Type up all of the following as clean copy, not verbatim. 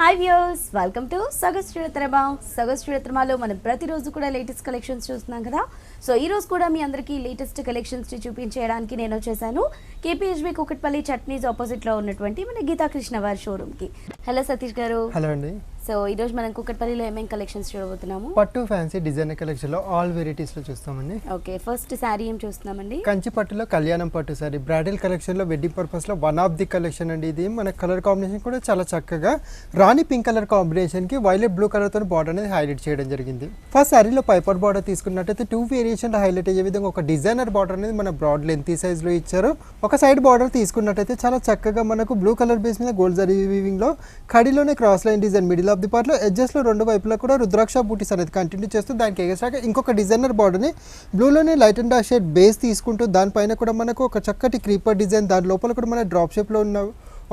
Hi viewers, welcome to సగస్ శ్రీరత్రమ. సగస్ శ్రీరత్రమలో మనం ప్రతిరోజు కూడా లేటెస్ట్ కలెక్షన్స్ చూస్తున్నాం కదా. సో ఈ రోజు కూడా మీ అందరికీ లేటెస్ట్ కలెక్షన్స్ చూపించడానికి నేను వచ్చేసాను కేపీహెచ్బి కుకట్పల్లి చట్నీస్ ఆపోజిట్ లో ఉన్నటువంటి మన గీతా కృష్ణ వారి షోరూమ్ కి. హలో సతీష్ గారు. హలో అండి. సో ఈ రోజు మనం కుకట్పల్లిలో ఏమేం కలెక్షన్స్ చూడబోతున్నాము? పట్టు ఫ్యాన్సీ డిజైనర్ కలెక్షన్ లో ఆల్ వెరైటీస్ లో చూస్తామండి. ఓకే, ఫస్ట్ శారీ ఏం చూస్తున్నామండి? కంచి పట్టులో కళ్యాణం పట్టు సారీ బ్రైడల్ కలెక్షన్ లో వెడ్డింగ్ పర్పస్ లో వన్ ఆఫ్ ది కలెక్షన్ అండి. ఇది మన కలర్ కాంబినేషన్ కూడా చాలా చక్కగా రాణి పింక్ కలర్ కాంబినేషన్ కి వైలెట్ బ్లూ కలర్ తో బార్డర్ అనేది హైలైట్ చేయడం జరిగింది. ఫస్ట్ శారీలో పైపర్ బార్డర్ తీసుకున్నట్టయితే టూ వేరియేషన్ హైలైట్ అయ్యే విధంగా ఒక డిజైనర్ బార్డర్ అనేది మన బ్రాడ్ లెంతీ సైజ్ లో ఇచ్చారు. ఒక సైడ్ బార్డర్ తీసుకున్నట్టయితే చాలా చక్కగా మనకు బ్లూ కలర్ బేస్ మీద గోల్డ్ జరీ వీవింగ్ లో కడిలోనే cross line design middle of the part లో ఎడ్జెస్ లో రెండు వైపులా కూడా రుద్రాక్ష బూటీస్ అనేది కంటిన్యూ చేస్తూ దానికి ఎగసాక ఇంకొక డిజైనర్ బార్డర్ని బ్లూలోనే light and dark shade base తీసుకుంటూ దానిపైన కూడా మనకు ఒక చక్కటి క్రీపర్ డిజైన్, దాని లోపల కూడా మన డ్రాప్ షేప్లో ఉన్న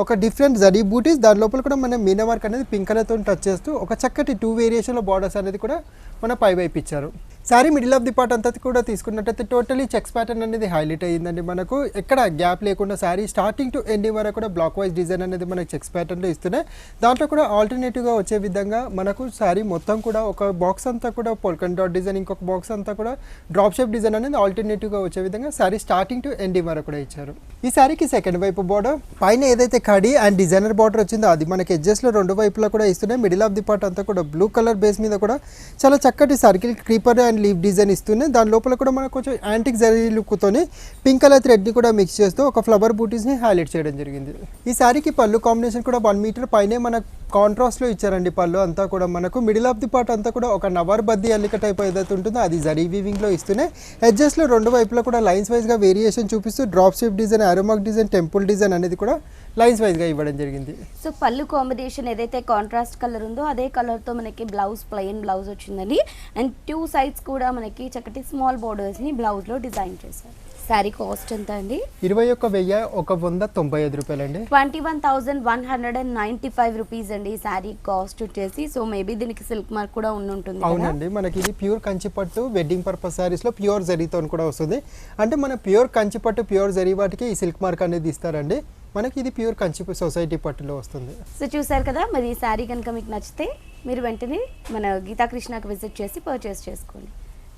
ఒక డిఫరెంట్ జరీ బూటీస్, దాని లోపల కూడా మన మీనా వర్క్ అనేది పింక్ కలర్తో టచ్ చేస్తూ ఒక చక్కటి టూ వేరియేషన్లో బార్డర్స్ అనేది కూడా మన పై వైపు ఇచ్చారు. Sari middle of the part అంతా కూడా తీసుకున్నట్టయితే టోటలీ చెక్స్ ప్యాటర్న్ అనేది హైలైట్ అయ్యిందండి. మనకు ఎక్కడ గ్యాప్ లేకుండా శారీ స్టార్టింగ్ టు ఎండింగ్ వరకు కూడా బ్లాక్ వైజ్ డిజైన్ అనేది మనకు చెక్స్ ప్యాటర్న్లో ఇస్తున్నాయి. దాంట్లో కూడా ఆల్టర్నేటివ్గా వచ్చే విధంగా మనకు శారీ మొత్తం కూడా ఒక బాక్స్ అంతా కూడా పోల్కన్ డాట్ డిజైన్, ఇంకొక బాక్స్ అంతా కూడా డ్రాప్ షేప్ డిజైన్ అనేది ఆల్టర్నేటివ్గా వచ్చే విధంగా శారీ స్టార్టింగ్ టు ఎండింగ్ వరకు కూడా ఇచ్చారు. ఈ శారీకి సెకండ్ వైపు బార్డర్ పైన ఏదైతే కడి అండ్ డిజైనర్ బార్డర్ వచ్చిందో అది మనకి ఎడ్జెస్లో రెండు వైపులా కూడా ఇస్తున్నాయి. మిడిల్ ఆఫ్ ది పార్ట్ అంతా కూడా బ్లూ కలర్ బేస్ మీద కూడా చాలా చక్కటి circle creeper and leave design ఇస్తున్నాయి. దాని లోపల కూడా మనకు కొంచెం యాంటిక్ జరీ లుక్తోని పింక్ కలర్ థ్రెడ్ని కూడా మిక్స్ చేస్తూ ఒక ఫ్లవర్ బూటీస్ని హైలైట్ చేయడం జరిగింది. ఈ శారీకి పళ్ళు కాంబినేషన్ కూడా 1 మీటర్ పైనే మన కాంట్రాస్ట్లో ఇచ్చారండి. పళ్ళు అంతా కూడా మనకు మిడిల్ ఆఫ్ ది పార్ట్ అంతా కూడా ఒక నవర్ బద్ది అల్లిక టైప్ ఏదైతే ఉంటుందో అది జరీ వీవింగ్లో ఇస్తున్నాయి. ఎడ్జెస్లో రెండు వైపులో కూడా లైన్స్ వైజ్గా వేరియేషన్ చూపిస్తూ డ్రాప్ షేప్ డిజైన్, ఆరోమాక్ డిజైన్, టెంపుల్ డిజైన్ అనేది కూడా లైన్స్ వైజ్గా ఇవ్వడం జరిగింది. సో పళ్ళు కాంబినేషన్ ఏదైతే కాంట్రాస్ట్ కలర్ ఉందో అదే కలర్తో మనకి బ్లౌజ్ ప్లెయిన్ బ్లౌజ్ వచ్చిందండి. అండ్ 2 సైడ్స్ కూడా మనకి చక్కటి స్మాల్ బోర్డర్స్ని బ్లౌజ్లో డిజైన్ చేశారు. శారీ కాస్ట్ ఎంత అండి? 21,195 రూపాయలండి. 21,195 రూపీస్ అండి శారీ కాస్ట్ వచ్చేసి. సో మేబీ దీనికి సిల్క్ మార్క్ కూడా ఉంటుంది. అవునండి, మనకి ఇది ప్యూర్ కంచి పట్టు వెడ్డింగ్ పర్పస్ శారీస్లో ప్యూర్ జరీతో కూడా వస్తుంది. అంటే మన ప్యూర్ కంచి పట్టు ప్యూర్ జరీ వాటికి ఈ సిల్క్ మార్క్ అనేది ఇస్తారండి. మనకి ఇది ప్యూర్ కంచి సొసైటీ పట్టులో వస్తుంది. సో చూసారు కదా, మరి ఈ శారీ కనుక మీకు నచ్చితే మీరు వెంటనే మన గీతా కృష్ణకి విజిట్ చేసి పర్చేస్ చేసుకోండి.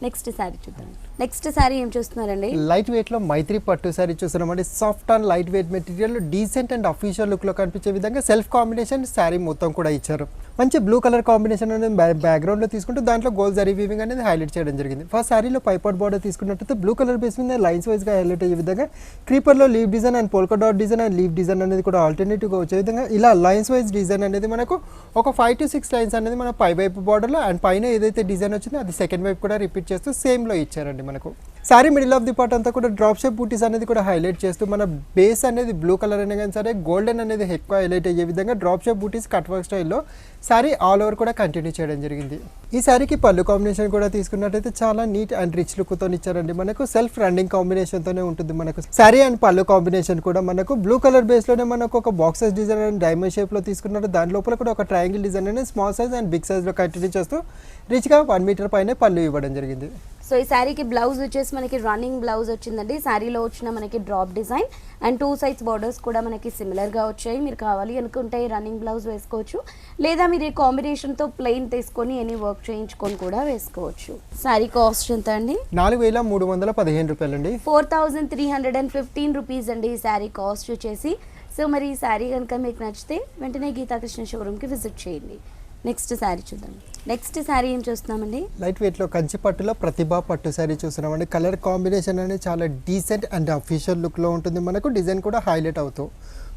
నెక్స్ట్ శారీ చూద్దాం. నెక్స్ట్ శారీ ఏం చూస్తున్నారండి? లైట్ వెయిట్లో మైత్రి పట్టు శారీ చూస్తున్నామండి. Soft and light weight material decent and official లుక్లో కనిపించే విధంగా సెల్ఫ్ కాంబినేషన్ శారీ మొత్తం కూడా ఇచ్చారు. మంచి బ్లూ కలర్ కాంబినేషన్ అనేది బ్యాక్గ్రౌండ్లో తీసుకుంటూ దాంట్లో గోల్డ్ జరీ వీవింగ్ అనేది హైలైట్ చేయడం జరిగింది. ఫస్ట్ శారీలో పైపాట్ బార్డర్ తీసుకున్నట్టయితే బ్లూ కలర్ బేస్ మీద లైన్స్ వైజ్గా హైలైట్ అయ్యే విధంగా క్రీపర్లో leave design and polka dot design and leave design అనేది కూడా ఆల్టర్నేటివ్గా వచ్చే విధంగా ఇలా లైన్స్ వైజ్ డిజైన్ అనేది మనకు ఒక 5 to 6 లైన్స్ అనేది మన పై వైపు బార్డర్లో అండ్ పైన ఏదైతే డిజైన్ వచ్చిందో అది సెకండ్ వైపు కూడా రిపీట్ చేస్తూ సేమ్లో ఇచ్చారండి. మనకు sari middle of the part అంతా కూడా డ్రాప్ షేప్ బూటీస్ అనేది కూడా హైలైట్ చేస్తూ మన బేస్ అనేది బ్లూ కలర్ అయినా కానీ సరే గోల్డెన్ అనేది ఎక్కువ హైలైట్ అయ్యే విధంగా డ్రాప్ షేప్ బూటీస్ కట్ వర్క్ స్టైల్లో శారీ ఆల్ ఓవర్ కూడా కంటిన్యూ చేయడం జరిగింది. ఈ శారీకి పళ్ళు కాంబినేషన్ కూడా తీసుకున్నట్టయితే చాలా నీట్ అండ్ రిచ్ లుక్తో ఇచ్చారండి. మనకు సెల్ఫ్ రన్నింగ్ కాంబినేషన్తోనే ఉంటుంది. మనకు శారీ అండ్ పళ్ళు కాంబినేషన్ కూడా మనకు బ్లూ కలర్ బేస్లోనే మనకు ఒక బాక్సెస్ డిజైన్ అండ్ డైమండ్ షేప్లో తీసుకున్నట్టు దాని లోపల కూడా ఒక ట్రయాంగిల్ డిజైన్ అనేది స్మాల్ సైజ్ అండ్ బిగ్ సైజ్లో కంటిన్యూ చేస్తూ రిచ్గా 1 మీటర్ పైనే పళ్ళు ఇవ్వడం జరిగింది. సో ఈ శారీకి బ్లౌజ్ వచ్చేసి మనకి రన్నింగ్ బ్లౌజ్ వచ్చిందండి. శారీలో వచ్చిన మనకి drop design and 2 sides borders కూడా మనకి సిమిలర్గా వచ్చాయి. మీరు కావాలి అనుకుంటే రన్నింగ్ బ్లౌజ్ వేసుకోవచ్చు, లేదా మీరు ఈ కాంబినేషన్తో ప్లెయిన్ తీసుకొని ఎనీ వర్క్ చేయించుకొని కూడా వేసుకోవచ్చు. శారీ కాస్ట్ ఎంత అండి? 4,315 రూపాయలండి. 4,315 రూపీస్ అండి ఈ శారీ కాస్ట్ వచ్చేసి. సో మరి ఈ శారీ కనుక మీకు నచ్చితే వెంటనే గీతా కృష్ణ షోరూమ్కి విజిట్ చేయండి. నెక్స్ట్ శారీ చూద్దాం. నెక్స్ట్ శారీ ఏం చూస్తున్నామండి? లైట్ వెయిట్లో కంచి పట్టులో ప్రతిభా పట్టు శారీ చూస్తున్నామండి. కలర్ కాంబినేషన్ అనేది చాలా డీసెంట్ అండ్ అఫీషియల్ లుక్లో ఉంటుంది. మనకు డిజైన్ కూడా హైలైట్ అవుతూ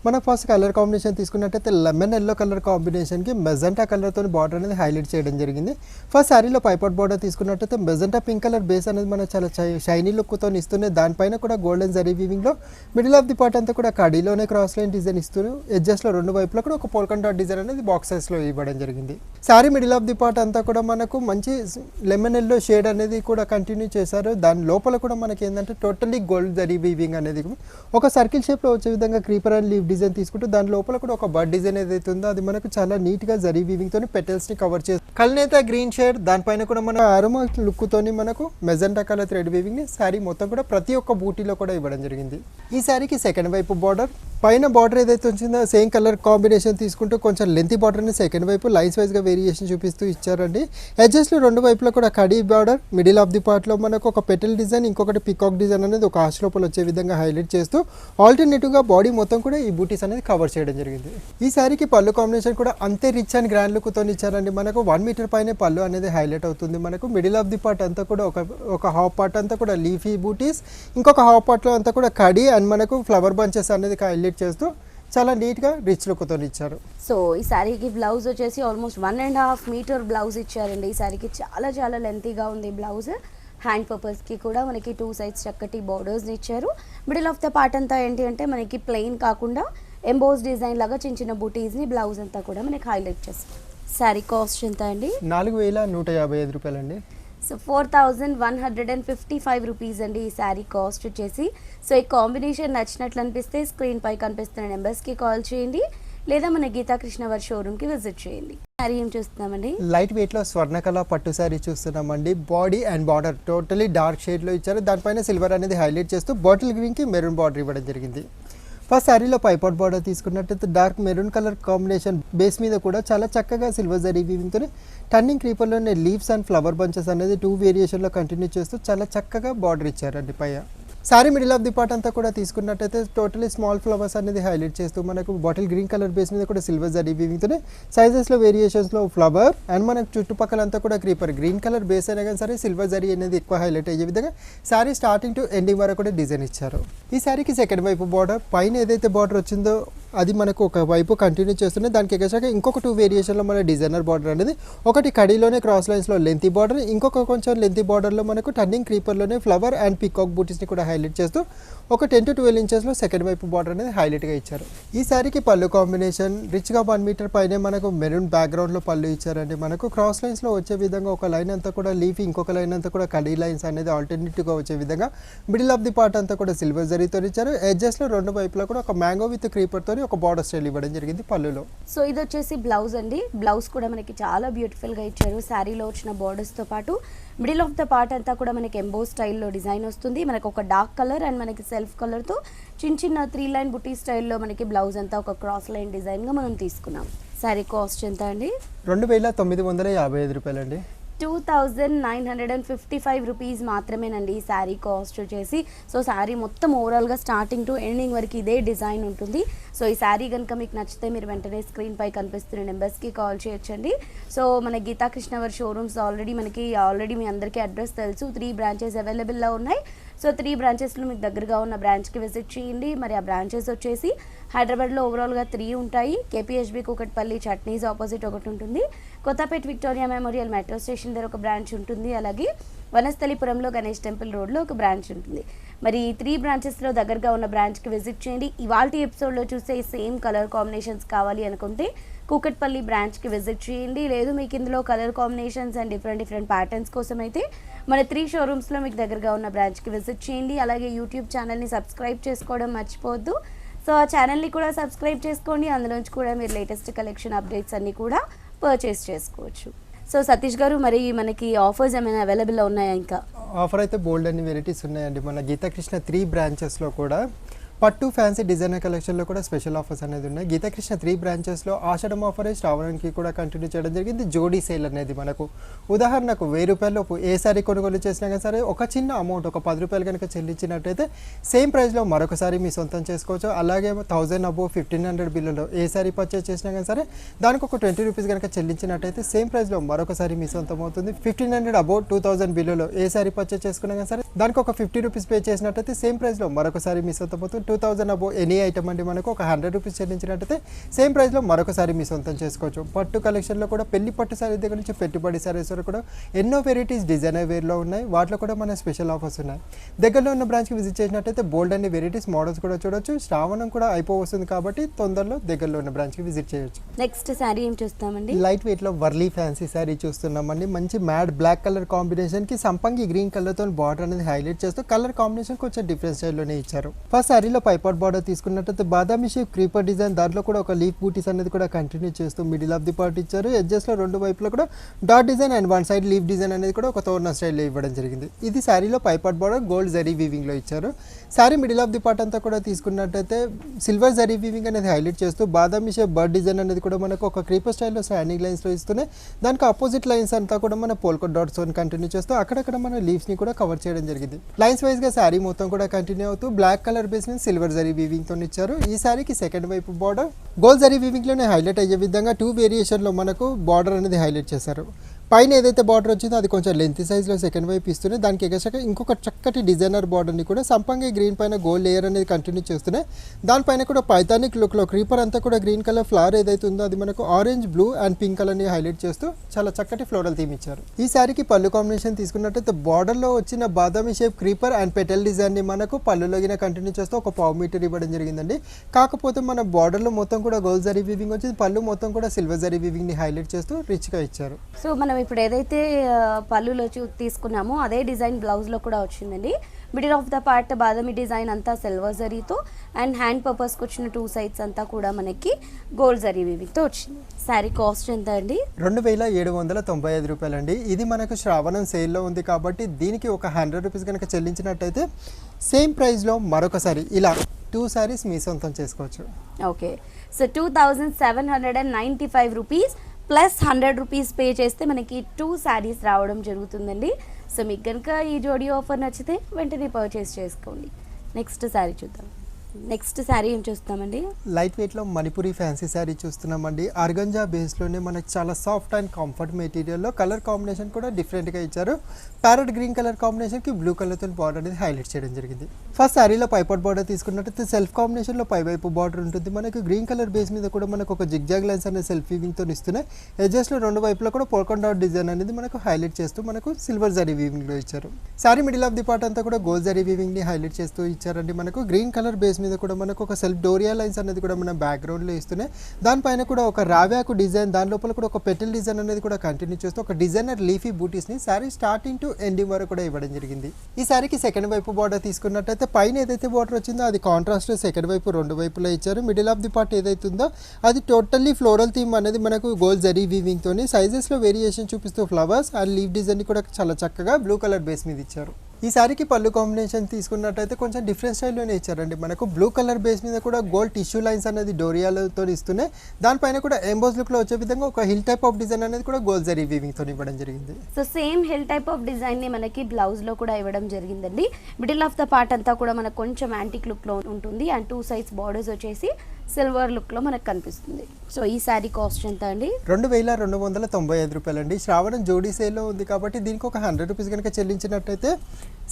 మన ఫస్ట్ కలర్ కాంబినేషన్ తీసుకున్నట్టయితే లెమన్ ఎల్లో కలర్ కాంబినేషన్కి మెజెంటా కలర్తో బార్డర్ అనేది హైలైట్ చేయడం జరిగింది. ఫస్ట్ శారీలో పైపాట్ బార్డర్ తీసుకున్నట్టయితే మెజెంటా పింక్ కలర్ బేస్ అనేది మనకు చాలా షైనీ లుక్తో ఇస్తూనే దానిపైన కూడా గోల్డెన్ జరీ వీవింగ్లో మిడిల్ ఆఫ్ ది పార్ట్ అంతా కూడా కడీలోనే క్రాస్ లైన్ డిజైన్ ఇస్తూ ఎడ్జెస్లో రెండు వైపులో కూడా ఒక పోల్కన్ డాట్ డిజైన్ అనేది బాక్స్ సైజ్లో ఇవ్వడం జరిగింది. Sari middle of the part అంతా కూడా మనకు మంచి లెమన్ ఎల్లో షేడ్ అనేది కూడా కంటిన్యూ చేశారు. దాని లోపల కూడా మనకి ఏంటంటే టోటల్లీ గోల్డ్ జరీ వీవింగ్ అనేది ఒక సర్కిల్ షేప్లో వచ్చే విధంగా క్రీపర్ అండ్ లీవ్ డిజైన్ తీసుకుంటూ దాని లోపల కూడా ఒక బర్డ్ డిజైన్ ఏదైతే ఉందో అది మనకు చాలా నీట్ గా జరీ వీవింగ్ తోని పెటల్స్ ని కవర్ చేస్తుంది. కల్నేత గ్రీన్ షేడ్ దానిపైన కూడా మన అరోమా లుక్ తోని మనకు మెజెంటా కలర్ థ్రెడ్ వీవింగ్ ని శారీ మొత్తం కూడా ప్రతి ఒక్క బూటీలో కూడా ఇవ్వడం జరిగింది. ఈ శారీకి సెకండ్ వైపు బార్డర్ పైన బార్డర్ ఏదైతే వచ్చిందో సేమ్ కలర్ కాంబినేషన్ తీసుకుంటూ కొంచెం లెంతీ బార్డర్ని సెకండ్ వైపు లైన్స్ వైజ్గా వేరియేషన్ చూపిస్తూ ఇచ్చారండి. ఎడ్జెస్లో రెండు వైపులో కూడా khadi border, middle of the పార్ట్లో మనకు ఒక పెటల్ డిజైన్, ఇంకొకటి పికాక్ డిజైన్ అనేది ఒక ఆర్చ్ లోపల వచ్చే విధంగా హైలైట్ చేస్తూ ఆల్టర్నేటివ్గా బాడీ మొత్తం కూడా ఈ బూటీస్ అనేది కవర్ చేయడం జరిగింది. ఈ శారీకి పళ్ళు కాంబినేషన్ కూడా అంతే రిచ్ అండ్ గ్రాండ్ లుక్తో ఇచ్చారండి. మనకు 1 మీటర్ పైనే పళ్ళు అనేది హైలైట్ అవుతుంది. మనకు మిడిల్ ఆఫ్ ది పార్ట్ అంతా కూడా ఒక హాఫ్ పార్ట్ అంతా కూడా లీఫీ బూటీస్, ఇంకొక హాఫ్ పార్ట్లో అంతా కూడా కడీ అండ్ మనకు ఫ్లవర్ బంచెస్ అనేది హైలైట్ చేస్తూ చాలా నీట్గా రిచ్ లుక్తో ఇచ్చారు. సో ఈ శారీకి బ్లౌజ్ వచ్చేసి ఆల్మోస్ట్ 1.5 మీటర్ బ్లౌజ్ ఇచ్చారండి. ఈ శారీకి చాలా చాలా లెంతీగా ఉంది బ్లౌజ్. హ్యాండ్ పర్పస్కి కూడా మనకి 2 సైడ్స్ చక్కటి బోర్డర్స్ని ఇచ్చారు. మిడిల్ ఆఫ్ ద పార్ట్ అంతా ఏంటి అంటే మనకి ప్లెయిన్ కాకుండా ఎంబోస్ డిజైన్ లాగా చిన్న చిన్న బూటీస్ని బ్లౌజ్ అంతా కూడా మనకి హైలైట్ చేస్తారు. శారీ కాస్ట్ ఎంత అండి? 4155 రూపాయలండి. సో 4155 రూపీస్ అండి ఈ శారీ కాస్ట్ వచ్చేసి. సో ఈ కాంబినేషన్ నచ్చినట్లు అనిపిస్తే స్క్రీన్ పై కనిపిస్తున్న నెంబర్స్కి కాల్ చేయండి, లేదా మన గీతా కృష్ణవర్ షోరూమ్కి విజిట్ చేయండి. శారీ ఏం చూస్తున్నామండి? లైట్ వెయిట్లో స్వర్ణకళ పట్టు శారీ చూస్తున్నామండి. Body and border totally dark షేడ్లో ఇచ్చారు. దానిపైన సిల్వర్ అనేది హైలైట్ చేస్తూ బాటిల్ గ్రీన్కి మెరూన్ బార్డర్ ఇవ్వడం జరిగింది. ఫస్ట్ శారీలో పైపాట్ బార్డర్ తీసుకున్నట్టయితే dark maroon colour combination base మీద కూడా చాలా చక్కగా సిల్వర్ జరీ వీవింగ్తో టర్నింగ్ క్రీపర్లోనే లీవ్స్ అండ్ ఫ్లవర్ బంచెస్ అనేది 2 వేరియేషన్లో కంటిన్యూ చేస్తూ చాలా చక్కగా బార్డర్ ఇచ్చారండి. పైన sari middle of the part అంతా కూడా తీసుకున్నట్టయితే టోటలీ స్మాల్ ఫ్లవర్స్ అనేది హైలైట్ చేస్తూ మనకు బాటిల్ గ్రీన్ కలర్ బేస్ మీద కూడా సిల్వర్ జరీ వీవింగ్తోనే సైజెస్లో వేరియేషన్స్లో ఫ్లవర్ అండ్ మనకు చుట్టుపక్కలంతా కూడా క్రీపర్ గ్రీన్ కలర్ బేస్ అయినా కానీ సరే సిల్వర్ జరీ అనేది ఎక్కువ హైలైట్ అయ్యే విధంగా శారీ స్టార్టింగ్ టు ఎండింగ్ వరకు కూడా డిజైన్ ఇచ్చారు. ఈ శారీకి సెకండ్ వైపు బార్డర్ పైన ఏదైతే బార్డర్ వచ్చిందో అది మనకు ఒక వైపు కంటిన్యూ చేస్తున్నాయి. దానికి ఎగసాక ఇంకొక 2 వేరియేషన్లో మన డిజైనర్ బార్డర్ అనేది ఒకటి కడీలోనే క్రాస్ లైన్స్లో లెంతీ బార్డర్, ఇంకొక కొంచెం లెంతీ బార్డర్లో మనకు టర్నింగ్ క్రీపర్లోనే ఫ్లవర్ అండ్ పికాక్ బూటీస్ని కూడా హైలైట్ చేస్తూ ఒక 10 to 12 ఇంచెస్లో సెకండ్ వైపు బార్డర్ అనేది హైలైట్గా ఇచ్చారు. ఈ శారీకి పళ్ళు కాంబినేషన్ రిచ్గా 1 మీటర్ పైనే మనకు మెరూన్ బ్యాక్గ్రౌండ్లో పళ్ళు ఇచ్చారండి. మనకు క్రాస్ లైన్స్లో వచ్చే విధంగా ఒక లైన్ అంతా కూడా లీఫీ, ఇంకొక లైన్ అంతా కూడా కడీ లైన్స్ అనేది ఆల్టర్నేటివ్గా వచ్చే విధంగా మిడిల్ ఆఫ్ ది పార్ట్ అంతా కూడా సిల్వర్ జరీతో ఇచ్చారు. ఎడ్జెస్లో రెండు వైపులా కూడా ఒక మ్యాంగో విత్ క్రీపర్తో ఒక బార్డర్ స్టైల్ ఇవ్వడం జరిగింది పళ్ళులో. సో ఇది వచ్చేసి బ్లౌజ్ అండి. బ్లౌజ్ కూడా మనకి చాలా బ్యూటిఫుల్గా ఇచ్చారు. శారీలో వచ్చిన బార్డర్స్తో పాటు మిడిల్ ఆఫ్ ద పార్ట్ అంతా కూడా మనకి ఎంబో స్టైల్లో డిజైన్ వస్తుంది. మనకు ఒక డార్క్ కలర్ అండ్ మనకి సెల్ఫ్ కలర్తో చిన్న చిన్న 3 లైన్ బుటీ స్టైల్లో మనకి బ్లౌజ్ అంతా ఒక క్రాస్ లైన్ డిజైన్గా మనం తీసుకున్నాం. శారీ కాస్ట్ ఎంత అండి? 2955 రూపాయలండి. 2955 రూపీస్ మాత్రమేనండి ఈ శారీ కాస్ట్ వచ్చేసి. సో శారీ మొత్తం ఓవరాల్గా స్టార్టింగ్ టు ఎండింగ్ వరకు ఇదే డిజైన్ ఉంటుంది. సో ఈ శారీ కనుక మీకు నచ్చితే మీరు వెంటనే స్క్రీన్ పై కనిపిస్తున్న నెంబర్స్కి కాల్ చేయొచ్చండి. సో మన గీతా కృష్ణవర్ షోరూమ్స్ ఆల్రెడీ మీ అందరికీ అడ్రస్ తెలుసు. 3 బ్రాంచెస్ అవైలబుల్లో ఉన్నాయి. సో 3 బ్రాంచెస్లో మీకు దగ్గరగా ఉన్న బ్రాంచ్కి విజిట్ చేయండి. మరి ఆ బ్రాంచెస్ వచ్చేసి హైదరాబాద్లో ఓవరాల్గా 3 ఉంటాయి. కేపీహెచ్బీ కూకట్పల్లి చట్నీస్ ఆపోజిట్ ఒకటి ఉంటుంది. Kothapet Victoria Memorial metro station దగ్గర ఒక బ్రాంచ్ ఉంటుంది. అలాగే వనస్థలిపురంలో గణేష్ టెంపుల్ రోడ్లో ఒక బ్రాంచ్ ఉంటుంది. మరి ఈ 3 బ్రాంచెస్లో దగ్గరగా ఉన్న బ్రాంచ్కి విజిట్ చేయండి. ఇవాల్టి ఎపిసోడ్లో చూసే సేమ్ కలర్ కాంబినేషన్స్ కావాలి అనుకుంటే కూకట్పల్లి బ్రాంచ్కి విజిట్ చేయండి. లేదు మీకు ఇందులో colour combinations and different patterns కోసం అయితే మన 3 షోరూమ్స్లో మీకు దగ్గరగా ఉన్న బ్రాంచ్కి విజిట్ చేయండి. అలాగే యూట్యూబ్ ఛానల్ని సబ్స్క్రైబ్ చేసుకోవడం మర్చిపోవద్దు. సో ఆ ఛానల్ని కూడా సబ్స్క్రైబ్ చేసుకోండి. అందులోంచి కూడా మీరు లేటెస్ట్ కలెక్షన్ అప్డేట్స్ అన్నీ కూడా పర్చేస్ చేసుకోవచ్చు. సో సతీష్ గారు, మరి మనకి ఆఫర్స్ ఏమైనా అవైలబుల్లో ఉన్నాయా? ఇంకా ఆఫర్ అయితే బోల్డ్ అన్ని వెరైటీస్ ఉన్నాయండి. మన గీతాకృష్ణ 3 బ్రాంచెస్లో కూడా పట్టు ఫ్యాన్సీ డిజైనర్ కలెక్షన్లో కూడా స్పెషల్ ఆఫర్స్ అనేది ఉన్నాయి. గీతాకృష్ణ 3 బ్రాంచెస్లో ఆషాఢం ఆఫర్ శ్రావణానికి కూడా కంటిన్యూ చేయడం జరిగింది. జోడీ సేల్ అనేది మనకు ఉదాహరణకు 1000 రూపాయలలోపు ఏ సారీ కొనుగోలు చేసినా కానీ సరే ఒక చిన్న అమౌంట్ ఒక 10 రూపాయలు కనుక చెల్లించినట్టయితే సేమ్ ప్రైస్లో మరొకసారి మీ సొంతం చేసుకోవచ్చు. అలాగే 1000 అబోవ్ 1500 బిల్లులో ఏ సారీ పర్చేస్ చేసినా కానీ సరే దానికి ఒక 20 రూపీస్ కనుక చెల్లించినట్టయితే సేమ్ ప్రైస్లో మరొకసారి మీ సొంతం అవుతుంది. 1500 అబోవ్ 2000 బిల్లులో ఏ సారీ పర్చేస్ చేసుకున్నా కానీ సరే దానికి ఒక 50 రూపీస్ పే చేసినట్టయితే సేమ్ ప్రైస్లో మరొకసారి మీ సొంతం అవుతుంది. 2000 అబోవ్ ఎనీ ఐటమ్ అండి మనకు ఒక 100 రూపీస్ చెల్లించినట్టయితే సేమ్ ప్రైస్లో మరొకసారి మీ సొంతం చేసుకోవచ్చు. పట్టు కలెక్షన్లో కూడా పెళ్లి పట్టు సారీ దగ్గర నుంచి పెట్టుబడి సారీస్ వరకు కూడా ఎన్నో వెరైటీస్ డిజైనర్ వేర్లో ఉన్నాయి. వాటిలో కూడా మన స్పెషల్ ఆఫర్స్ ఉన్నాయి. దగ్గరలో ఉన్న బ్రాంచ్కి విజిట్ చేసినట్టయితే బోల్డ్ అన్ని వెరైటీస్ మోడల్స్ కూడా చూడొచ్చు. శ్రావణం కూడా అయిపోవస్తుంది కాబట్టి తొందరలో దగ్గరలో ఉన్న బ్రాంచ్కి విజిట్ చేయొచ్చు. నెక్స్ట్ శారీ ఏం చూస్తామండి? లైట్ వెయిట్లో వర్లీ ఫ్యాన్సీ శారీ చూస్తున్నామండి. మంచి మ్యాట్ బ్లాక్ కలర్ కాంబినేషన్కి సంపంగి గ్రీన్ కలర్తో బార్డర్ అనేది హైలైట్ చేస్తూ కలర్ కాంబినేషన్ కొంచెం డిఫరెంట్ స్టైల్లోనే ఇచ్చారు. ఫస్ట్ శారీలో శారీలో పైపాట్ బార్డర్ తీసుకున్నట్టయితే బాదామి షేప్ క్రీపర్ డిజైన్, దాంట్లో కూడా ఒక లీఫ్ బూటీస్ అనేది కూడా కంటిన్యూ చేస్తూ మిడిల్ ఆఫ్ ది పార్ట్ ఇచ్చారు. ఎడ్జెస్లో రెండు వైపులో కూడా dot design and one side leaf design అనేది కూడా ఒక తోర్న స్టైల్లో ఇవ్వడం జరిగింది. ఇది శారీలో పైపాట్ బార్డర్ గోల్డ్ జరీ వీవింగ్లో ఇచ్చారు. Sari middle of the part అంతా కూడా తీసుకున్నట్టయితే సిల్వర్ జరీ వీవింగ్ అనేది హైలైట్ చేస్తూ బాదామి షేప్ బర్డ్ డిజైన్ అనేది కూడా మనకు ఒక క్రీపర్ స్టైల్లో స్టాండింగ్ లైన్స్లో ఇస్తూనే దానికి ఆపోజిట్ లైన్స్ అంతా కూడా మన పోల్కో డాట్స్ కంటిన్యూ చేస్తూ అక్కడక్కడ మన లీవ్స్ని కూడా కవర్ చేయడం జరిగింది. లైన్స్ వైజ్గా శారీ మొత్తం కూడా కంటిన్యూ అవుతూ బ్లాక్ కలర్ బేస్ మీద సిల్వర్ జరీ వీవింగ్ తో ఇచ్చారు. ఈ సారీకి సెకండ్ వైపు బార్డర్ గోల్డ్ జరీ వీవింగ్ లోనే హైలైట్ అయ్యే విధంగా 2 వేరియేషన్ లో మనకు బార్డర్ అనేది హైలైట్ చేశారు. పైన ఏదైతే బార్డర్ వచ్చిందో అది కొంచెం లెంత్ సైజ్లో సెకండ్ వైపు ఇస్తూనే దానికి ఎగసక ఇంకొక చక్కటి డిజైనర్ బార్డర్ని కూడా సంపంగి గ్రీన్ పైన గోల్డ్ లేయర్ అనేది కంటిన్యూ చేస్తూనే దానిపైన కూడా పైథానిక్ లుక్లో క్రీపర్ అంతా కూడా గ్రీన్ కలర్ ఫ్లవర్ ఏదైతే ఉందో అది మనకు ఆరెంజ్, బ్లూ అండ్ పింక్ కలర్ని హైలైట్ చేస్తూ చాలా చక్కటి ఫ్లోరల్ థీమ్ ఇచ్చారు. ఈ శారీకి పళ్ళు కాంబినేషన్ తీసుకున్నట్టయితే బార్డర్లో వచ్చిన బాదామి షేప్ క్రీపర్ అండ్ పెటల్ డిజైన్ని మనకు పళ్ళులోగిన కంటిన్యూ చేస్తూ ఒక 1/2 మీటర్ ఇవ్వడం జరిగిందండి. కాకపోతే మన బార్డర్లో మొత్తం కూడా గోల్డ్ జరీ వీవింగ్ వచ్చింది, పళ్ళు మొత్తం కూడా సిల్వర్ జరీ వీవింగ్ని హైలైట్ చేస్తూ రిచ్గా ఇచ్చారు. సో మనం ఇప్పుడు ఏదైతే పళ్ళులో తీసుకున్నామో అదే డిజైన్ బ్లౌజ్లో కూడా వచ్చిందండి. Middle of the part Badami design అంతా సిల్వర్ జరీతో అండ్ హ్యాండ్ పర్పస్కి వచ్చిన 2 సైడ్స్ అంతా కూడా మనకి గోల్డ్ జరీ వీవింగ్తో వచ్చింది. శారీ కాస్ట్ ఎంత అండి? 2795 రూపాయలండి. ఇది మనకు శ్రావణం సేల్లో ఉంది కాబట్టి దీనికి ఒక 100 రూపీస్ కనుక చెల్లించినట్టయితే సేమ్ ప్రైస్లో మరొకసారి ఇలా 2 శారీస్ మీ సొంతం చేసుకోవచ్చు. Okay, so 2795 rupees plus 100 rupees pay చేస్తే మనకి 2 శారీస్ రావడం జరుగుతుందండి. సో మీకు కనుక ఈ జోడీ ఆఫర్ నచ్చితే వెంటనే పర్చేస్ చేసుకోండి. నెక్స్ట్ శారీ చూద్దాం. నెక్స్ట్ శారీ ఏం చూస్తామండి? లైట్ వెయిట్లో మణిపురి ఫ్యాన్సీ శారీ చూస్తున్నామండి. ఆర్గంజా బేస్లోనే మనకి చాలా సాఫ్ట్ అండ్ కంఫర్ట్ మెటీరియల్లో కలర్ కాంబినేషన్ కూడా డిఫరెంట్గా ఇచ్చారు. ప్యారెట్ గ్రీన్ కలర్ కాంబినేషన్కి బ్లూ కలర్తో బార్డర్ అనేది హైలైట్ చేయడం జరిగింది. ఫస్ట్ శారీలో పైపాట్ బార్డర్ తీసుకున్నట్టయితే సెల్ఫ్ కాంబినేషన్లో పైవైపు బార్డర్ ఉంటుంది. మనకి గ్రీన్ కలర్ బేస్ మీద కూడా మనకు ఒక జిగ్జాగ్ లైన్స్ అనేది సెల్ఫ్ వీవింగ్తో ఇస్తున్నాయి. ఎడ్జెస్లో రెండు వైపులో కూడా పోల్కన్ డాట్ డిజైన్ అనేది మనకు హైలైట్ చేస్తూ మనకు సిల్వర్ జరీ వీవింగ్లో ఇచ్చారు. Sari middle of the part అంతా కూడా గోల్డ్ జరీ వీవింగ్ని హైలైట్ చేస్తూ ఇచ్చారండి. మనకు గ్రీన్ కలర్ బేస్ మీద కూడా మనకు ఒక సెల్ఫ్ డోరియా లైన్స్ అనేది కూడా మన బ్యాక్గ్రౌండ్లో ఇస్తూనే దానిపైన కూడా ఒక రావ్యాకు డిజైన్, దాని లోపల కూడా ఒక పెటల్ డిజైన్ అనేది కూడా కంటిన్యూ చేస్తూ ఒక డిజైనర్ లీఫీ బూటీస్ని శారీ స్టార్టింగ్ టు ఎండింగ్ వరకు కూడా ఇవ్వడం జరిగింది. ఈ శారీకి సెకండ్ వైపు బార్డర్ తీసుకున్నట్టయితే పైన ఏదైతే బార్డర్ వచ్చిందో అది కాంట్రాస్ట్ సెకండ్ వైపు రెండు వైపులో ఇచ్చారు. మిడిల్ ఆఫ్ ది పార్ట్ ఏదైతే ఉందో అది టోటల్లీ ఫ్లోరల్ థీమ్ అనేది మనకు గోల్డ్ జరీ వీవింగ్తోని సైజెస్లో వేరియేషన్ చూపిస్తూ ఫ్లవర్స్ అండ్ లీఫ్ డిజైన్ కూడా చాలా చక్కగా బ్లూ కలర్ బేస్ మీద ఇచ్చారు. ఈ శారీకి పళ్ళు కాంబినేషన్ తీసుకున్నట్టయితే కొంచెం డిఫరెంట్ స్టైల్లోనే ఇచ్చారండి. మనకు బ్లూ కలర్ బేస్ మీద కూడా గోల్డ్ టిష్యూ లైన్స్ అనేది డోరియాలతో ఇస్తూనే దానిపైన కూడా ఎంబోస్ లుక్లో వచ్చే విధంగా ఒక హిల్ టైప్ ఆఫ్ డిజైన్ అనేది కూడా గోల్డ్ జరీ వీవింగ్తో ఇవ్వడం జరిగింది. So same hill type of డిజైన్ని మనకి బ్లౌజ్లో కూడా ఇవ్వడం జరిగిందండి. మిడిల్ ఆఫ్ ద పార్ట్ అంతా కూడా మనకు కొంచెం యాంటిక్ లుక్లో ఉంటుంది అండ్ 2 సైడ్స్ బార్డర్స్ వచ్చేసి సిల్వర్ లుక్లో మనకు కనిపిస్తుంది. సో ఈ శారీ కాస్ట్ ఎంత అండి? 2295 రూపాయలండి. శ్రావణం జోడీ సేల్లో ఉంది కాబట్టి దీనికి ఒక 100 రూపీస్ కనుక చెల్లించినట్టయితే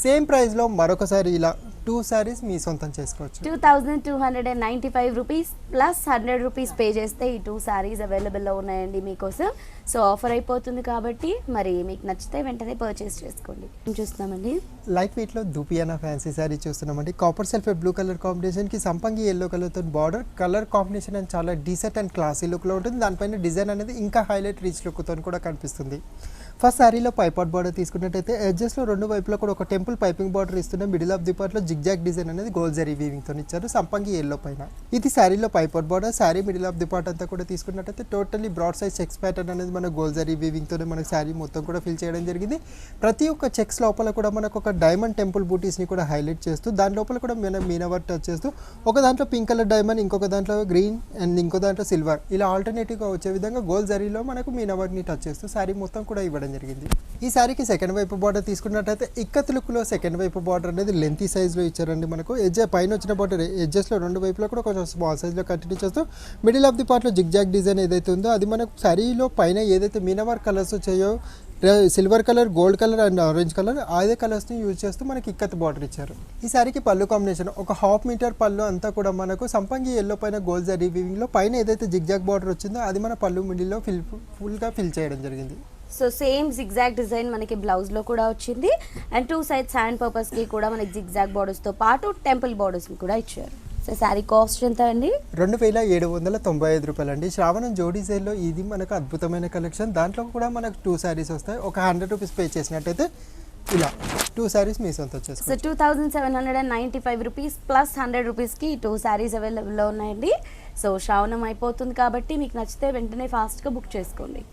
సేమ్ ప్రైస్లో మరొకసారి ఇలా 2 శారీస్ మీ సొంతం చేసుకోవచ్చు. 2295 రూపీస్ ప్లస్ 100 రూపీస్ పే చేస్తే ఈ 2 శారీస్ అవైలబుల్లో ఉన్నాయండి మీకోసం. సో ఆఫర్ అయిపోతుంది కాబట్టి మరి మీకు నచ్చితే వెంటనే పర్చేస్ చేసుకోండి. చూస్తామండి లైట్ వెయిట్లో దూపియానా ఫ్యాన్సీ శారీ చూస్తున్నామండి. కాపర్ సెల్ఫ్ బ్లూ కలర్ కాంబినేషన్కి సంపంగి ఎల్లో కలర్తో బార్డర్ కలర్ కాంబినేషన్ అండ్ చాలా డీసెంట్ అండ్ క్లాసీ లుక్లో ఉంటుంది. దానిపైన డిజైన్ అనేది ఇంకా హైలైట్ రిచ్ లుక్తో కూడా కనిపిస్తుంది. ఫస్ట్ శారీలో పైపాట్ బార్డర్ తీసుకున్నట్టయితే ఎడ్జెస్లో రెండు వైపులో కూడా ఒక టెంపుల్ పైపింగ్ బార్డర్ ఇస్తున్న మిడిల్ ఆఫ్ ది పార్ట్లో జిగ్జాగ్ డిజైన్ అనేది గోల్డ్ జరీ వీవింగ్తో ఇచ్చారు సంపంగి ఎల్లో పైన. ఇది శారీలో పైపాట్ border. Sari middle of the part అంతా కూడా తీసుకున్నట్టయితే totally broad size checks pattern అనేది మన గోల్డ్ జరీ వీవింగ్తోనే మనకు శారీ మొత్తం కూడా ఫిల్ చేయడం జరిగింది. ప్రతి ఒక్క చెక్స్ లోపల కూడా మనకు ఒక డైమండ్ టెంపుల్ బూటీస్ని కూడా హైలైట్ చేస్తూ దాని లోపల కూడా మీనవర్ టచ్ చేస్తూ ఒక దాంట్లో పింక్ కలర్ డైమండ్, ఇంకొక దాంట్లో గ్రీన్ అండ్ ఇంకో దాంట్లో సిల్వర్ ఇలా ఆల్టర్నేటివ్గా వచ్చే విధంగా గోల్డ్ జరీలో మనకు మీనవర్ని టచ్ చేస్తూ శారీ మొత్తం కూడా ఇవ్వడం జరిగింది. ఈ శారీకి సెకండ్ వైపు బార్డర్ తీసుకున్నట్టయితే ఇక్కత్ లుక్లో సెకండ్ వైపు బార్డర్ అనేది లెంతీ సైజ్లో ఇచ్చారండి. మనకు పైన వచ్చిన బార్డర్ ఎడ్జెస్లో రెండు వైపులో కూడా కొంచెం స్మాల్ సైజ్లో కంటిన్యూ చేస్తూ మిడిల్ ఆఫ్ ది పార్ట్లో జిగ్జాగ్ డిజైన్ ఏదైతే ఉందో అది మనకు శారీలో పైన ఏదైతే మీనవర్ కలర్స్ వచ్చాయో silver colour, gold colour and orange colour అదే కలర్స్ని యూజ్ చేస్తూ మనకి ఇక్కత్ బార్డర్ ఇచ్చారు. ఈ శారీకి పళ్ళు కాంబినేషన్ ఒక 1/2 మీటర్ పళ్ళు అంతా కూడా మనకు సంపంగి ఎల్లో పైన గోల్డ్ జరీ వీవింగ్లో పైన ఏదైతే జిగ్జాగ్ బార్డర్ వచ్చిందో అది మన పళ్ళు మిడిల్లో ఫుల్గా ఫిల్ చేయడం జరిగింది. సో సేమ్ జిగ్జాగ్ డిజైన్ మనకి బ్లౌజ్లో కూడా వచ్చింది అండ్ 2 సైడ్స్ హ్యాండ్ పర్పస్కి కూడా మనకి జిగ్జాగ్ బార్డర్స్తో పాటు టెంపుల్ బార్డర్స్ని కూడా ఇచ్చారు. సో శారీ కాస్ట్ ఎంత అండి? 2795 రూపాయలండి. శ్రావణం జోడీ సేల్లో ఇది మనకు అద్భుతమైన కలెక్షన్. దాంట్లో కూడా మనకు 2 శారీస్ వస్తాయి. ఒక 100 రూపీస్ పే చేసినట్టయితే ఇలా 2 సారీస్ మీ సొంతం సో చేసుకోవచ్చు. 2795 రూపీస్ ప్లస్ 100 రూపీస్కి 2 శారీస్ అవైలబుల్లో ఉన్నాయండి. సో శ్రావణం అయిపోతుంది కాబట్టి మీకు నచ్చితే వెంటనే ఫాస్ట్గా బుక్ చేసుకోండి.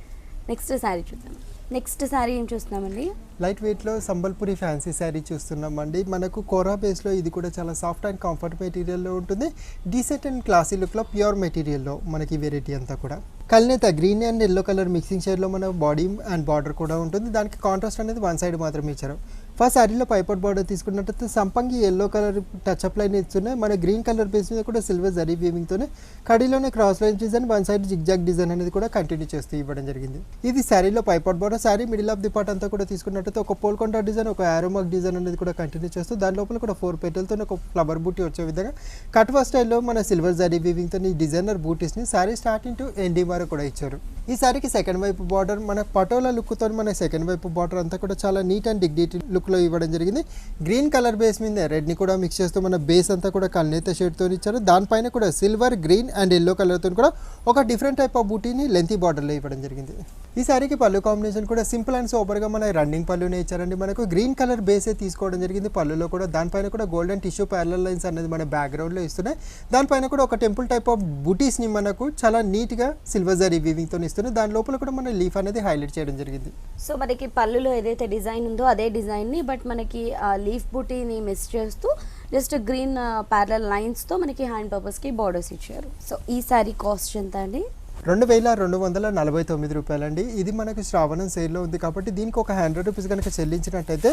నెక్స్ట్ శారీ చూద్దాం. నెక్స్ట్ శారీ ఏం చూస్తున్నామండి? లైట్ వెయిట్లో సంబల్పురి ఫ్యాన్సీ శారీ చూస్తున్నామండి. మనకు కోరా బేస్లో ఇది కూడా చాలా సాఫ్ట్ అండ్ కంఫర్ట్ మెటీరియల్లో ఉంటుంది. డీసెంట్ అండ్ క్లాసీ లుక్లో ప్యూర్ మెటీరియల్లో మనకి వెరైటీ అంతా కూడా కల్నేత green and yellow colour mixing షేడ్లో మన బాడీ అండ్ బార్డర్ కూడా ఉంటుంది. దానికి కాంట్రాస్ట్ అనేది వన్ సైడ్ మాత్రమే ఇచ్చారు. ఫస్ట్ శారీలో పైపట్ బార్డర్ తీసుకున్నట్టయితే సంపంగి ఎల్లో కలర్ టచ్అప్ లైన్ ఇస్తున్నాయి. మన గ్రీన్ కలర్ బేస్ మీద కూడా సిల్వర్ జరీ వీవింగ్తోనే కడీలోనే cross line design, one side zigzag design అనేది కూడా కంటిన్యూ చేస్తూ ఇవ్వడం జరిగింది. ఇది శారీలో పైపట్ border. Sari middle of the part అంతా కూడా తీసుకున్నట్టయితే ఒక పోల్కొండ డిజైన్, ఒక ఆరోమాక్ డిజైన్ అనేది కూడా కంటిన్యూ చేస్తూ దాని లోపల కూడా 4 పెటల్తో ఒక ఫ్లవర్ బూటీ వచ్చే విధంగా కట్వా స్టైల్లో మన సిల్వర్ జరీ వీవింగ్తో ఈ డిజైనర్ బూటీస్ని శారీ స్టార్టింగ్ టు ఎండింగ్ వరకు కూడా ఇచ్చారు. ఈ శారీకి సెకండ్ వైపు బార్డర్ మన పటోలా లుక్తో మన సెకండ్ వైపు బార్డర్ అంతా కూడా చాలా నీట్ అండ్ డిగ్నిటీ లుక్లో ఇవ్వడం జరిగింది. గ్రీన్ కలర్ బేస్ మీద రెడ్ని కూడా మిక్స్ చేస్తూ మన బేస్ అంతా కూడా కల్నేత షేడ్తో ఇచ్చారు. దానిపైన కూడా సిల్వర్, గ్రీన్ అండ్ ఎల్లో కలర్తో కూడా ఒక డిఫరెంట్ టైప్ ఆఫ్ బూటీని లెంతీ బార్డర్లో ఇవ్వడం జరిగింది. ఈ శారీకి పళ్ళు కాంబినేషన్ కూడా సింపుల్ అండ్ సూపర్గా మన రన్నింగ్ పళ్ళునే ఇచ్చారండి. మనకు గ్రీన్ కలర్ బేసే తీసుకోవడం జరిగింది పళ్ళులో కూడా. దానిపైన కూడా గోల్డెన్ టిష్యూ ప్యారలల్ లైన్స్ అనేది మన బ్యాక్గ్రౌండ్లో ఇస్తున్నాయి. దానిపైన కూడా ఒక టెంపుల్ టైప్ ఆఫ్ బూటీస్ని మనకు చాలా నీట్గా సిల్వర్ జరీ వీవింగ్తో ఇస్తున్నాయి. దాని లోపల కూడా మన లీఫ్ అనేది హైలైట్ చేయడం జరిగింది. సో మనకి పళ్ళులో ఏదైతే డిజైన్ ఉందో అదే డిజైన్ని బట్ మనకి లీఫ్ బూటీని మిస్ చేస్తూ జస్ట్ గ్రీన్ ప్యారలల్ లైన్స్తో మనకి హ్యాండ్ పర్పస్కి బార్డర్స్ ఇచ్చారు. సో ఈ శారీ కాస్ట్ ఎంత అండి? 2249 రూపాయలండి. ఇది మనకి శ్రావణం సేల్లో ఉంది కాబట్టి దీనికి ఒక 100 రూపీస్ కనుక చెల్లించినట్టయితే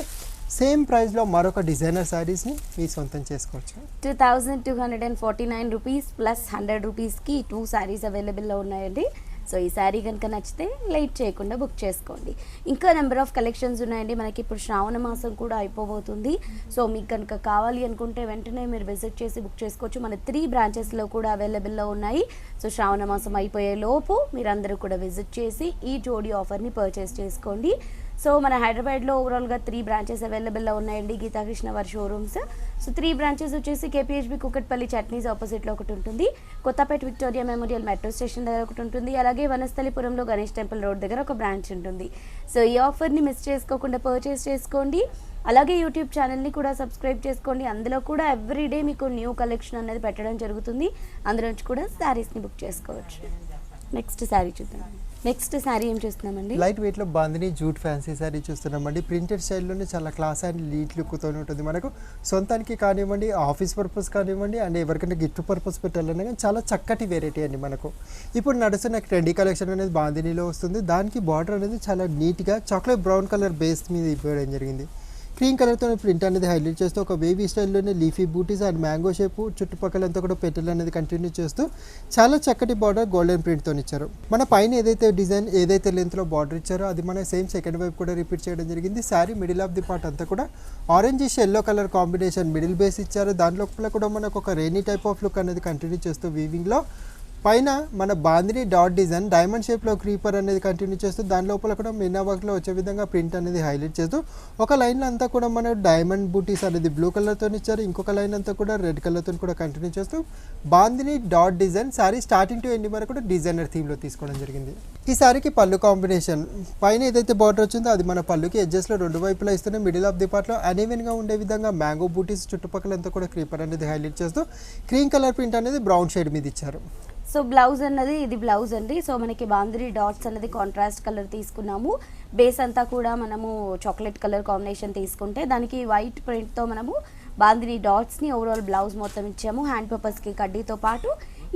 సేమ్ ప్రైస్లో మరొక డిజైనర్ శారీస్ని మీ సొంతం చేసుకోవచ్చు. 2249 రూపీస్ ప్లస్ 100 రూపీస్కి 2 శారీస్ అవైలబుల్లో ఉన్నాయండి. సో ఈ శారీ కనుక నచ్చితే లేట్ చేయకుండా బుక్ చేసుకోండి. ఇంకా నెంబర్ ఆఫ్ కలెక్షన్స్ ఉన్నాయండి. మనకి ఇప్పుడు శ్రావణ మాసం కూడా అయిపోబోతుంది. సో మీకు కనుక కావాలి అనుకుంటే వెంటనే మీరు విజిట్ చేసి బుక్ చేసుకోవచ్చు. మన 3 బ్రాంచెస్లో కూడా అవైలబుల్లో ఉన్నాయి. సో శ్రావణ మాసం అయిపోయే లోపు మీరందరూ కూడా విజిట్ చేసి ఈ జోడీ ఆఫర్ని పర్చేస్ చేసుకోండి. సో మన హైదరాబాద్లో ఓవరాల్గా 3 బ్రాంచెస్ అవైలబుల్లో ఉన్నాయండి. గీతాకృష్ణ వారి షోరూమ్స్. సో 3 బ్రాంచెస్ వచ్చేసి కేపీహెచ్బి కుకట్పల్లి చట్నీస్ ఆపోజిట్లో ఒకటి ఉంటుంది, Kothapet Victoria Memorial metro station దగ్గర ఒకటి ఉంటుంది, అలాగే వనస్థలిపురంలో గణేష్ టెంపుల్ రోడ్ దగ్గర ఒక బ్రాంచ్ ఉంటుంది. సో ఈ ఆఫర్ని మిస్ చేసుకోకుండా పర్చేస్ చేసుకోండి. అలాగే యూట్యూబ్ ఛానల్ని కూడా సబ్స్క్రైబ్ చేసుకోండి. అందులో కూడా ఎవ్రీడే మీకు న్యూ కలెక్షన్ అనేది పెట్టడం జరుగుతుంది. అందులో నుంచి కూడా శారీస్ని బుక్ చేసుకోవచ్చు. నెక్స్ట్ శారీ చూద్దాం. నెక్స్ట్ శారీ ఏం చూస్తున్నామండి? లైట్ వెయిట్లో బాందిని జూట్ ఫ్యాన్సీ శారీ చూస్తున్నామండి. ప్రింటెడ్ స్టైల్లోనే చాలా క్లాస్ అండ్ నీట్ లుక్తో ఉంటుంది. మనకు సొంతానికి కానివ్వండి, ఆఫీస్ పర్పస్ కానివ్వండి, అండ్ ఎవరికైనా గిఫ్ట్ పర్పస్ పెట్టాలన్నా కానీ చాలా చక్కటి వెరైటీ అండి. మనకు ఇప్పుడు నడుస్తున్న ట్రెండీ కలెక్షన్ అనేది బాందినీలో వస్తుంది. దానికి బార్డర్ అనేది చాలా నీట్గా చాక్లెట్ బ్రౌన్ కలర్ బేస్ మీద ఇవ్వడం జరిగింది. క్రీమ్ కలర్తో ప్రింట్ అనేది హైలైట్ చేస్తూ ఒక వేవీ స్టైల్లోనే leafy butis and mango shape చుట్టుపక్కలంతా కూడా పెటల్ అనేది కంటిన్యూ చేస్తూ చాలా చక్కటి బార్డర్ గోల్డెన్ ప్రింట్తో ఇచ్చారు. మన పైన ఏదైతే డిజైన్ ఏదైతే లెంత్లో బార్డర్ ఇచ్చారో అది మన సేమ్ సెకండ్ వైపు కూడా రిపీట్ చేయడం జరిగింది. Sari middle of the part అంతా కూడా orangish yellow colour combination middle base ఇచ్చారు. దాని లోపల కూడా మనకు ఒక రెయినీ టైప్ ఆఫ్ లుక్ అనేది కంటిన్యూ చేస్తూ వీవింగ్లో పైన మన బాందిని డాట్ డిజైన్ డైమండ్ షేప్లో క్రీపర్ అనేది కంటిన్యూ చేస్తూ దాని లోపల కూడా మీనా వర్క్లో వచ్చే విధంగా ప్రింట్ అనేది హైలైట్ చేస్తూ ఒక లైన్ అంతా కూడా మన డైమండ్ బూటీస్ అనేది బ్లూ కలర్తో ఇచ్చారు. ఇంకొక లైన్ అంతా కూడా రెడ్ కలర్తో కూడా కంటిన్యూ చేస్తూ bandhani dot design sari starting to ending వరకు కూడా డిజైనర్ థీమ్లో తీసుకోవడం జరిగింది. ఈ శారీకి పళ్ళు కాంబినేషన్ పైన ఏదైతే బార్డర్ వచ్చిందో అది మన పళ్ళుకి ఎడ్జెస్లో 2 వైపులా ఇస్తూనే మిడిల్ ఆఫ్ ది పార్ట్లో అనీవెన్గా ఉండే విధంగా మ్యాంగో బూటీస్ చుట్టుపక్కలంతా కూడా క్రీపర్ అనేది హైలైట్ చేస్తూ క్రీమ్ కలర్ ప్రింట్ అనేది బ్రౌన్ షేడ్ మీద ఇచ్చారు. సో బ్లౌజ్ అన్నది ఇది బ్లౌజ్ అండి. సో మనకి బాందిని డాట్స్ అనేది కాంట్రాస్ట్ కలర్ తీసుకున్నాము. బేస్ అంతా కూడా మనము చాక్లెట్ కలర్ కాంబినేషన్ తీసుకుంటే దానికి వైట్ ప్రింట్తో మనము బాందిని డాట్స్ని ఓవరాల్ బ్లౌజ్ మొత్తం ఇచ్చాము. హ్యాండ్ పర్పస్కి కడ్డీతో పాటు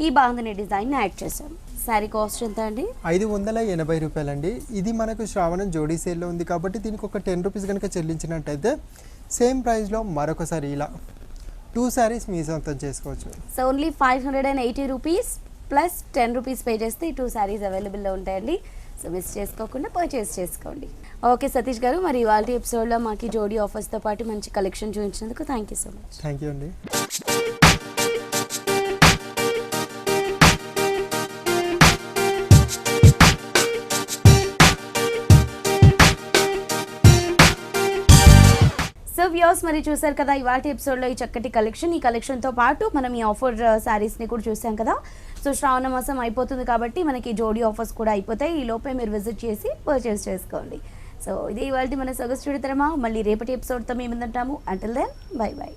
ఈ బాందిని డిజైన్ యాడ్ చేసాము. శారీ కాస్ట్ ఎంత అండి? 580 రూపాయలండి. ఇది మనకు శ్రావణం జోడీ సేల్లో ఉంది కాబట్టి దీనికి ఒక 10 రూపీస్ కనుక చెల్లించినట్టయితే సేమ్ ప్రైస్లో మరొకసారి ఇలా 2 శారీస్ మీ సొంతం చేసుకోవచ్చు. So only 580 rupees plus 10 rupees pay చేస్తే ఈ 2 శారీస్ అవైలబుల్లో ఉంటాయండి. సో మిస్ చేసుకోకుండా పర్చేస్ చేసుకోండి. ఓకే సతీష్ గారు, మరి ఇవాళ ఎపిసోడ్లో మాకు జోడీ ఆఫర్స్తో పాటు మంచి కలెక్షన్ చూపించినందుకు thank you so much. Thank you అండి. సో వ్యూస్ మరి చూసారు కదా ఇవాళ ఎపిసోడ్లో ఈ చక్కటి కలెక్షన్. ఈ కలెక్షన్తో పాటు మనం ఈ ఆఫర్ శారీస్ని కూడా చూసాం కదా. సో శ్రావణ మాసం అయిపోతుంది కాబట్టి మనకి జోడీ ఆఫర్స్ కూడా అయిపోతాయి. ఈ లోపే మీరు విజిట్ చేసి పర్చేస్ చేసుకోండి. సో ఇది ఇవాళ మన సొగసు చూడతారమా. మళ్ళీ రేపటి ఎపిసోడ్తో మేము ముందుంటాము. Until then bye by.